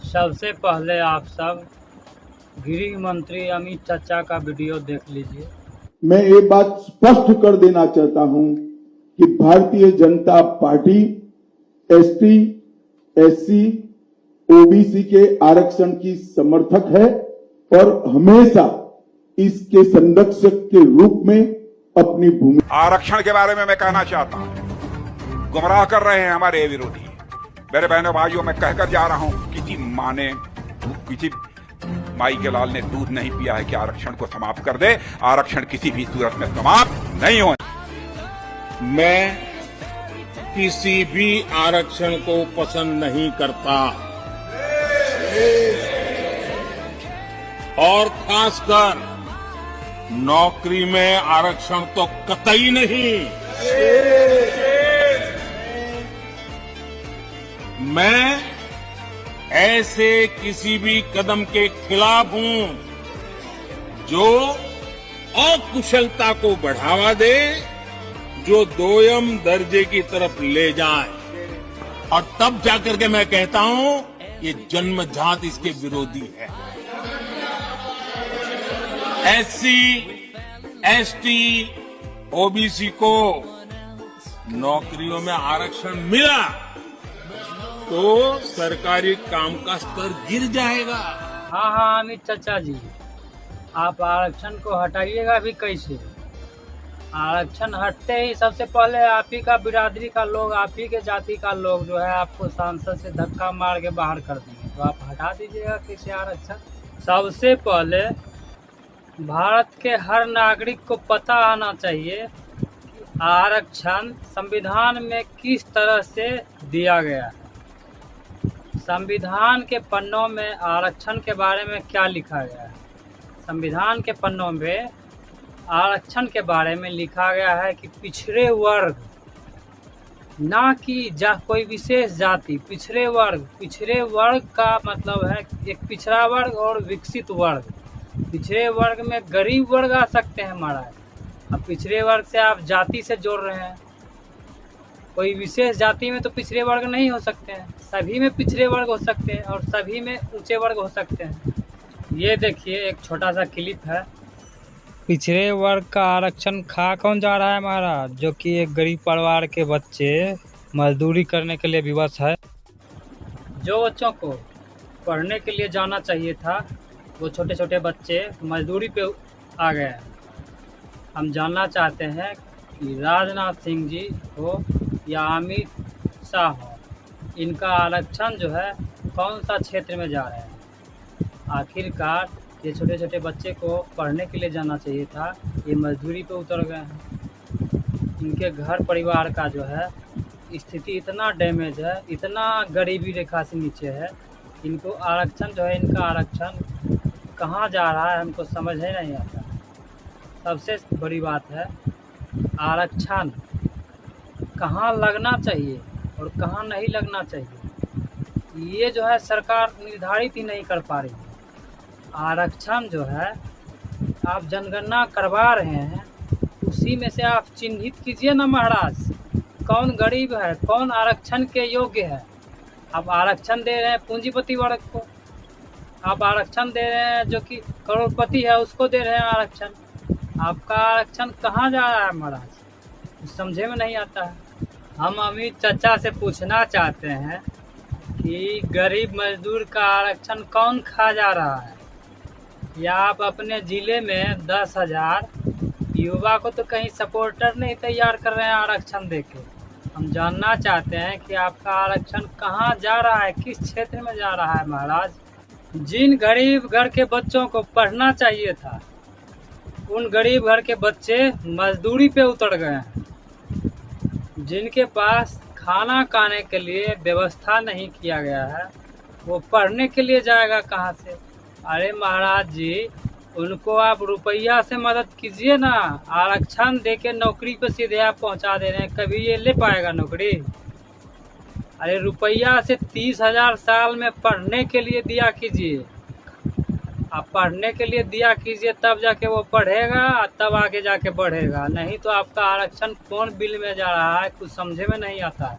सबसे पहले आप सब गृह मंत्री अमित चाचा का वीडियो देख लीजिए। मैं ये बात स्पष्ट कर देना चाहता हूं कि Bharatiya Janata party ST, SC, OBC के आरक्षण की समर्थक है और हमेशा इसके संरक्षक के रूप में अपनी भूमिका। आरक्षण के बारे में मैं कहना चाहता हूं, गुमराह कर रहे हैं हमारे विरोधी। मेरे बहनों भाइयों, मैं कहकर जा रहा हूं, किसी माई के लाल ने दूध नहीं पिया है कि आरक्षण को समाप्त कर दे। आरक्षण किसी भी सूरत में समाप्त नहीं होना। मैं किसी भी आरक्षण को पसंद नहीं करता और खासकर नौकरी में आरक्षण तो कतई नहीं। मैं ऐसे किसी भी कदम के खिलाफ हूं जो अकुशलता को बढ़ावा दे, जो दोयम दर्जे की तरफ ले जाए। और तब जाकर के मैं कहता हूं ये जन्मजात इसके विरोधी है। एससी, एसटी, ओबीसी को नौकरियों में आरक्षण मिला तो सरकारी काम का स्तर गिर जाएगा। हाँ अमित चाचा जी, आप आरक्षण को हटाइएगा भी कैसे? आरक्षण हटते ही सबसे पहले आप ही का बिरादरी का लोग, आप ही के जाति का लोग जो है आपको सांसद से धक्का मार के बाहर कर देंगे, तो आप हटा दीजिएगा कैसे आरक्षण? सबसे पहले भारत के हर नागरिक को पता आना चाहिए कि आरक्षण संविधान में किस तरह से दिया गया है। संविधान के पन्नों में आरक्षण के बारे में क्या लिखा गया है? संविधान के पन्नों में आरक्षण के बारे में लिखा गया है कि पिछड़े वर्ग, ना कि कोई विशेष जाति, पिछड़े वर्ग। पिछड़े वर्ग का मतलब है एक पिछड़ा वर्ग और विकसित वर्ग। पिछड़े वर्ग में गरीब वर्ग आ सकते हैं महाराज। अब पिछड़े वर्ग से आप जाति से जोड़ रहे हैं, कोई विशेष जाति में तो पिछड़े वर्ग नहीं हो सकते हैं। सभी में पिछड़े वर्ग हो सकते हैं और सभी में ऊंचे वर्ग हो सकते हैं। ये देखिए एक छोटा सा क्लिप है। पिछड़े वर्ग का आरक्षण खा कौन जा रहा है महाराज? जो कि एक गरीब परिवार के बच्चे मजदूरी करने के लिए विवश है। जो बच्चों को पढ़ने के लिए जाना चाहिए था, वो छोटे छोटे बच्चे मजदूरी पे आ गए हैं। हम जानना चाहते हैं कि राजनाथ सिंह जी हो या अमित शाह हो, इनका आरक्षण जो है कौन सा क्षेत्र में जा रहे हैं? आखिरकार ये छोटे छोटे बच्चे को पढ़ने के लिए जाना चाहिए था, ये मजदूरी पे उतर गए हैं। इनके घर परिवार का जो है स्थिति इतना डैमेज है, इतना गरीबी रेखा से नीचे है। इनको आरक्षण जो है, इनका आरक्षण कहाँ जा रहा है हमको समझ ही नहीं आता। सबसे बड़ी बात है, आरक्षण कहाँ लगना चाहिए और कहाँ नहीं लगना चाहिए, ये जो है सरकार निर्धारित ही नहीं कर पा रही है। आरक्षण जो है आप जनगणना करवा रहे हैं, उसी में से आप चिन्हित कीजिए ना महाराज, कौन गरीब है, कौन आरक्षण के योग्य है। आप आरक्षण दे रहे हैं पूंजीपति वर्ग को, आप आरक्षण दे रहे हैं जो कि करोड़पति है उसको दे रहे हैं आरक्षण। आपका आरक्षण कहाँ जा रहा है महाराज, समझे में नहीं आता है। हम अमित चाचा से पूछना चाहते हैं कि गरीब मजदूर का आरक्षण कौन खा जा रहा है? या आप अपने ज़िले में 10,000 युवा को तो कहीं सपोर्टर नहीं तैयार कर रहे हैं आरक्षण देके? हम जानना चाहते हैं कि आपका आरक्षण कहाँ जा रहा है, किस क्षेत्र में जा रहा है महाराज? जिन गरीब घर के बच्चों को पढ़ना चाहिए था, उन गरीब घर के बच्चे मजदूरी पे उतर गए हैं। जिनके पास खाना खाने के लिए व्यवस्था नहीं किया गया है, वो पढ़ने के लिए जाएगा कहाँ से? अरे महाराज जी, उनको आप रुपया से मदद कीजिए ना। आरक्षण देके नौकरी पे सीधे आप पहुंचा दे रहे हैं, कभी ये ले पाएगा नौकरी? अरे रुपया से 30,000 साल में पढ़ने के लिए दिया कीजिए। आप पढ़ने के लिए दिया कीजिए, तब जाके वो पढ़ेगा, तब आगे जाके बढ़ेगा। नहीं तो आपका आरक्षण कौन बिल में जा रहा है, कुछ समझे में नहीं आता है।